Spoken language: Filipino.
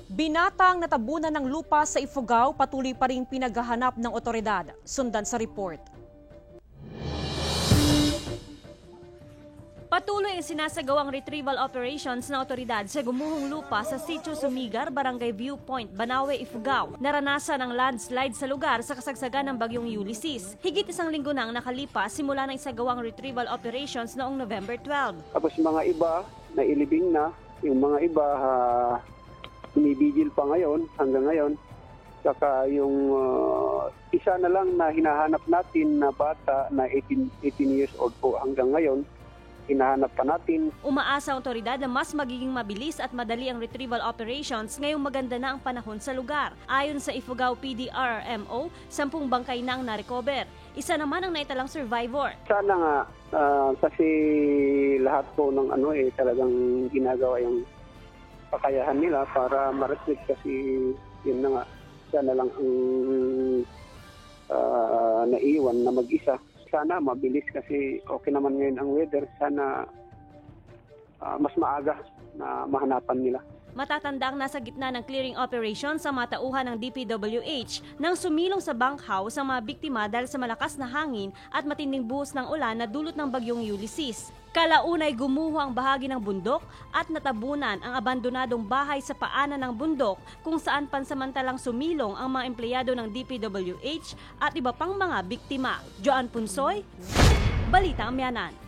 Binatang natabunan ng lupa sa Ifugao, patuloy pa ring pinaghahanap ng otoridad. Sundan sa report. Patuloy ang sinasagawang retrieval operations ng otoridad sa gumuhong lupa sa Sitio Sumigar, Barangay Viewpoint, Banawe, Ifugao. Naranasan ang landslide sa lugar sa kasagsagan ng bagyong Ulysses. Higit isang linggo na ang nakalipas simula ng isagawang retrieval operations noong November 12. Tapos mga iba na ilibing na, yung mga iba umibigil pa ngayon, hanggang ngayon. Saka yung isa na lang na hinahanap natin na bata na 18 years old po hanggang ngayon, hinahanap pa natin. Umaasa ang otoridad na mas magiging mabilis at madali ang retrieval operations ngayong maganda na ang panahon sa lugar. Ayon sa Ifugao PDRMO, 10 bangkay na ang na-recover. Isa naman ang naitalang survivor. Sana nga, kasi lahat po ng talagang ginagawa yung pakayahan nila para ma-retrieve kasi yun na nga, sana lang ang naiwan na mag-isa. Sana mabilis kasi okay naman ngayon ang weather. Sana mas maaga na mahanapan nila. Matatandang nasa gitna ng clearing operation sa matauhan ng DPWH nang sumilong sa bunkhouse ang mga biktima dahil sa malakas na hangin at matinding buhos ng ulan na dulot ng bagyong Ulysses. Kalaunay gumuho ang bahagi ng bundok at natabunan ang abandonadong bahay sa paanan ng bundok kung saan pansamantalang sumilong ang mga empleyado ng DPWH at iba pang mga biktima. Joan Punsoy, Balita Amyanan.